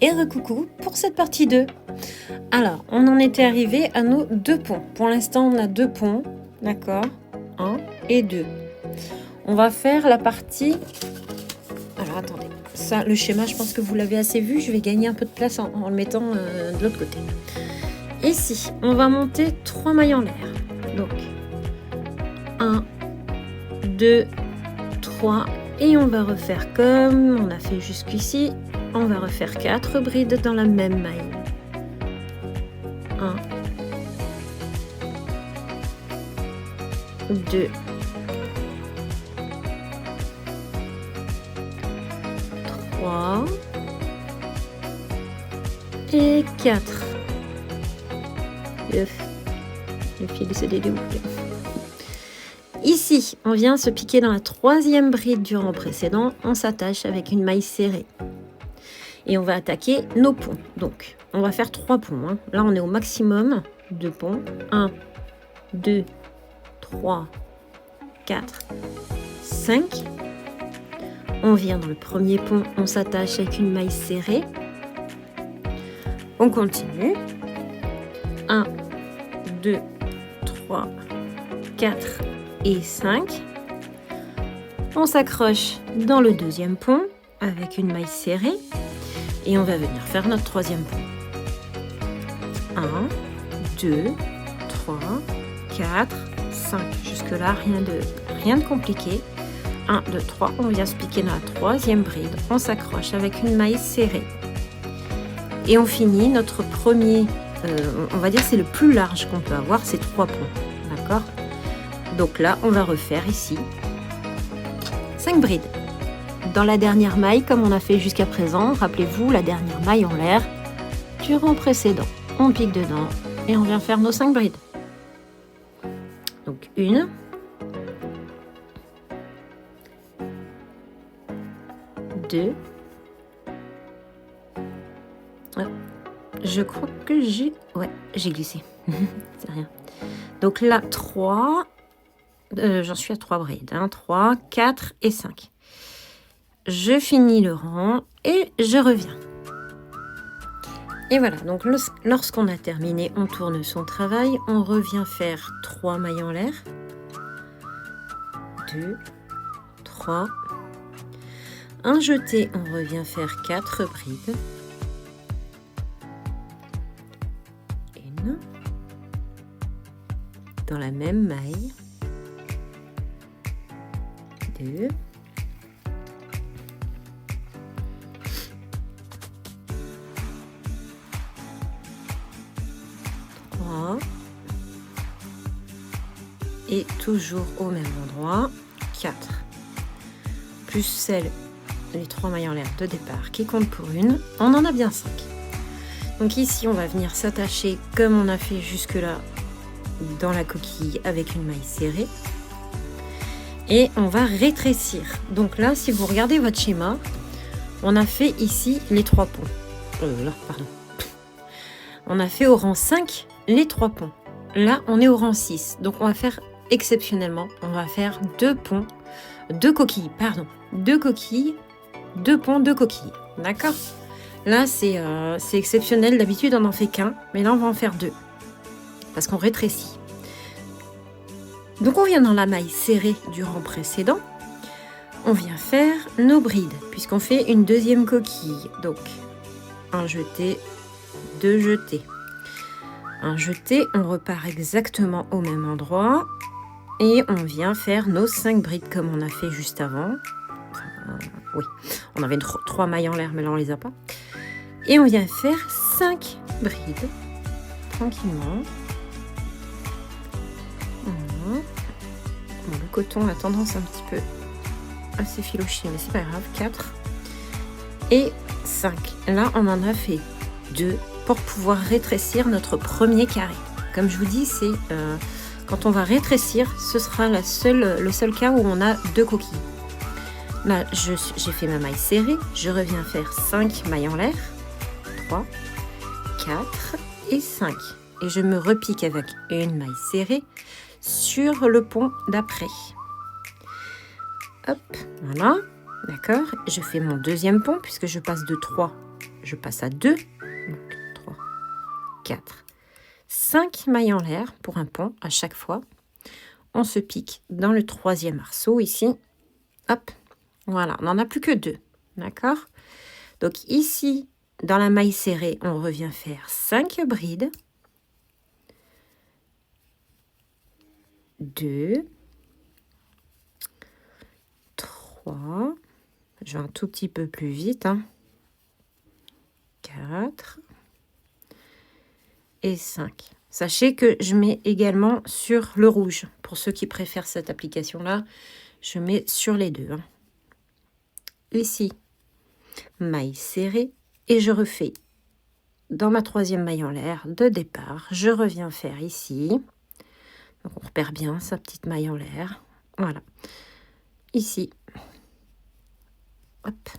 et recoucou pour cette partie 2. Alors, on en était arrivé à nos 2 ponts. Pour l'instant, on a 2 ponts, d'accord, 1 et 2. On va faire la partie... Alors, attendez, ça, le schéma, je pense que vous l'avez assez vu. Je vais gagner un peu de place en le mettant de l'autre côté. Ici, on va monter 3 mailles en l'air. Donc, 1, 2, 3, et on va refaire comme on a fait jusqu'ici. On va refaire 4 brides dans la même maille. 1, 2, 3 et 4. Le fil se dédouble. Ici, on vient se piquer dans la 3e bride du rang précédent. On s'attache avec une maille serrée. Et on va attaquer nos ponts. Donc, on va faire 3 ponts. Hein. Là, on est au maximum de ponts. 1, 2, 3, 4, 5. On vient dans le premier pont. On s'attache avec une maille serrée. On continue. 1, 2, 3, 4 et 5. On s'accroche dans le deuxième pont avec une maille serrée. Et on va venir faire notre 3e pont. 1, 2, 3, 4, 5. Jusque-là, rien de compliqué. 1, 2, 3. On vient se piquer dans la 3e bride. On s'accroche avec une maille serrée. Et on finit notre premier, on va dire c'est le plus large qu'on peut avoir, c'est 3 ponts. D'accord ? Donc là, on va refaire ici 5 brides. Dans la dernière maille, comme on a fait jusqu'à présent, rappelez-vous, la dernière maille en l'air du rang précédent. On pique dedans et on vient faire nos 5 brides. Donc 1, 2, je crois que j'ai glissé. C'est rien. Donc là, 3, j'en suis à 3 brides. 3, 4 et 5. Je finis le rang et je reviens. Et voilà, donc lorsqu'on a terminé, on tourne son travail, on revient faire 3 mailles en l'air. 2, 3. Un jeté, on revient faire 4 brides. 1. Dans la même maille. 2. 3. Et toujours au même endroit, 4. Plus les 3 mailles en l'air de départ qui comptent pour une, on en a bien 5. Donc ici, on va venir s'attacher comme on a fait jusque-là dans la coquille avec une maille serrée. Et on va rétrécir. Donc là, si vous regardez votre schéma, on a fait ici les 3 ponts. On a fait au rang 5 les 3 ponts. Là, on est au rang 6. Donc on va faire exceptionnellement, on va faire 2 ponts, 2 coquilles, 2 ponts, 2 coquilles. D'accord ? Là, c'est exceptionnel. D'habitude, on n'en fait qu'un, mais là, on va en faire 2. Parce qu'on rétrécit. Donc, on vient dans la maille serrée du rang précédent. On vient faire nos brides, puisqu'on fait une 2e coquille. Donc, un jeté, 2 jetés. Un jeté, on repart exactement au même endroit. Et on vient faire nos 5 brides comme on a fait juste avant. Oui, on avait 3 mailles en l'air, mais là, on les a pas. Et on vient faire 5 brides, tranquillement. Bon, le coton a tendance un petit peu à s'effilocher, mais c'est pas grave. 4 et 5. Là, on en a fait 2 pour pouvoir rétrécir notre premier carré. Comme je vous dis, c'est quand on va rétrécir, ce sera le seul cas où on a 2 coquilles. Là, j'ai fait ma maille serrée. Je reviens faire 5 mailles en l'air. 3, 4 et 5. Et je me repique avec une maille serrée sur le pont d'après. Hop, voilà, d'accord. Je fais mon 2e pont puisque je passe de 3 je passe à 2, 3, 4, 5 mailles en l'air pour un pont à chaque fois. On se pique dans le troisième arceau ici. Hop, voilà, on n'en a plus que 2, d'accord? Donc ici, dans la maille serrée, on revient faire 5 brides. 2, 3, je vais un tout petit peu plus vite, 4 et 5. Sachez que je mets également sur le rouge. Pour ceux qui préfèrent cette application-là, je mets sur les deux. Ici, maille serrée et je refais dans ma troisième maille en l'air de départ. Je reviens faire ici. Donc on repère bien sa petite maille en l'air. Voilà. Ici. Hop.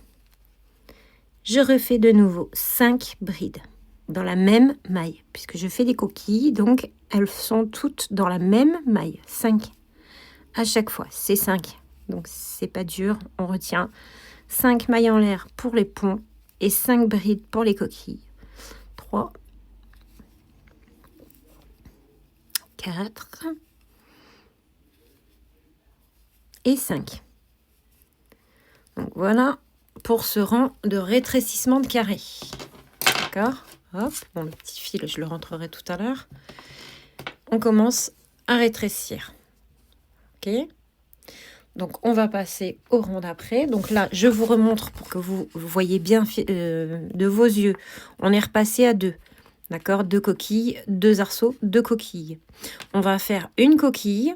Je refais de nouveau 5 brides dans la même maille, puisque je fais des coquilles, donc elles sont toutes dans la même maille. 5 à chaque fois, c'est 5. Donc c'est pas dur, on retient 5 mailles en l'air pour les ponts et 5 brides pour les coquilles. 3, 4 et 5. Donc voilà pour ce rang de rétrécissement de carré. D'accord? Hop, bon, le petit fil, je le rentrerai tout à l'heure. On commence à rétrécir. Ok? Donc, on va passer au rang d'après. Donc là, je vous remontre pour que vous voyez bien de vos yeux. On est repassé à 2. D'accord? 2 coquilles, 2 arceaux, 2 coquilles. On va faire une coquille,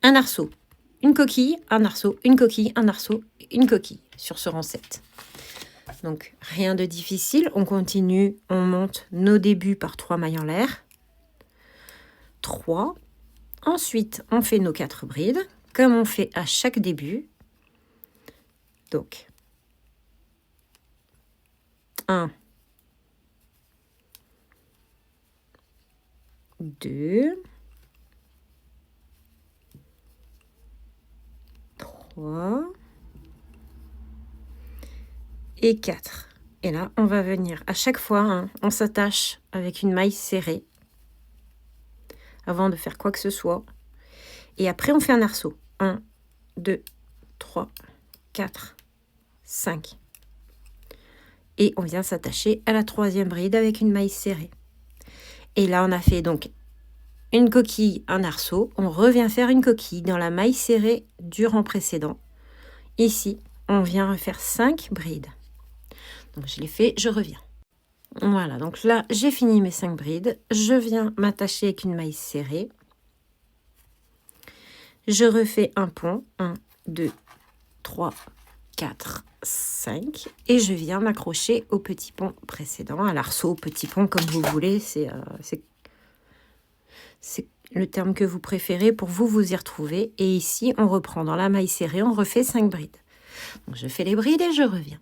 un arceau. Une coquille, un arceau, une coquille, un arceau, une coquille sur ce rang 7. Donc, rien de difficile. On continue, on monte nos débuts par 3 mailles en l'air. 3. Ensuite, on fait nos 4 brides, comme on fait à chaque début. Donc, 1, 2, 3 et 4. Et là, on va venir à chaque fois, on s'attache avec une maille serrée avant de faire quoi que ce soit. Et après, on fait un arceau. 1, 2, 3, 4, 5. Et on vient s'attacher à la troisième bride avec une maille serrée. Et là, on a fait donc une coquille, un arceau. On revient faire une coquille dans la maille serrée du rang précédent. Ici, on vient refaire 5 brides. Donc, je l'ai fait, je reviens. Voilà, donc là, j'ai fini mes 5 brides. Je viens m'attacher avec une maille serrée. Je refais un pont. 1, 2, 3, 4, 5. Et je viens m'accrocher au petit pont précédent, à l'arceau, au petit pont, comme vous voulez. C'est le terme que vous préférez pour vous y retrouver. Et ici, on reprend dans la maille serrée, on refait 5 brides. Donc, je fais les brides et je reviens.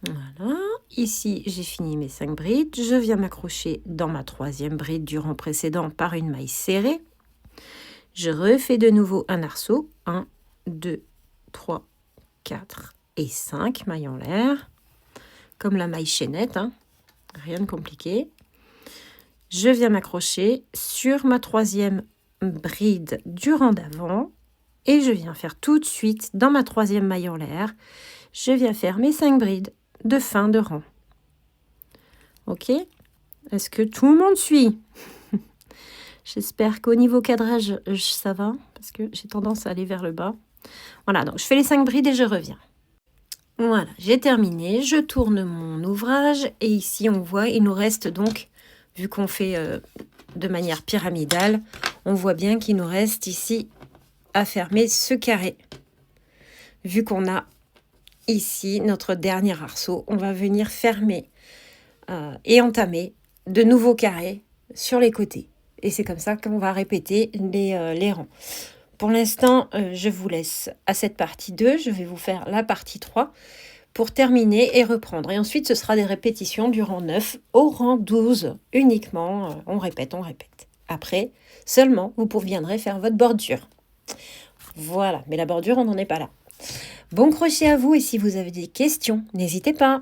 Voilà, ici j'ai fini mes 5 brides, je viens m'accrocher dans ma troisième bride du rang précédent par une maille serrée. Je refais de nouveau un arceau, 1, 2, 3, 4 et 5 mailles en l'air, comme la maille chaînette, rien de compliqué. Je viens m'accrocher sur ma troisième bride du rang d'avant et je viens faire tout de suite dans ma troisième maille en l'air, je viens faire mes 5 brides de fin de rang. Ok? Est-ce que tout le monde suit? J'espère qu'au niveau cadrage, ça va, parce que j'ai tendance à aller vers le bas. Voilà, donc je fais les 5 brides et je reviens. Voilà, j'ai terminé. Je tourne mon ouvrage et ici, on voit, il nous reste donc, vu qu'on fait de manière pyramidale, on voit bien qu'il nous reste ici à fermer ce carré. Vu qu'on a ici notre dernier arceau, on va venir fermer et entamer de nouveaux carrés sur les côtés. Et c'est comme ça qu'on va répéter les rangs. Pour l'instant, je vous laisse à cette partie 2. Je vais vous faire la partie 3 pour terminer et reprendre. Et ensuite, ce sera des répétitions du rang 9 au rang 12 uniquement. On répète, on répète. Après, seulement, vous viendrez faire votre bordure. Voilà, mais la bordure, on n'en est pas là. Bon crochet à vous et si vous avez des questions, n'hésitez pas.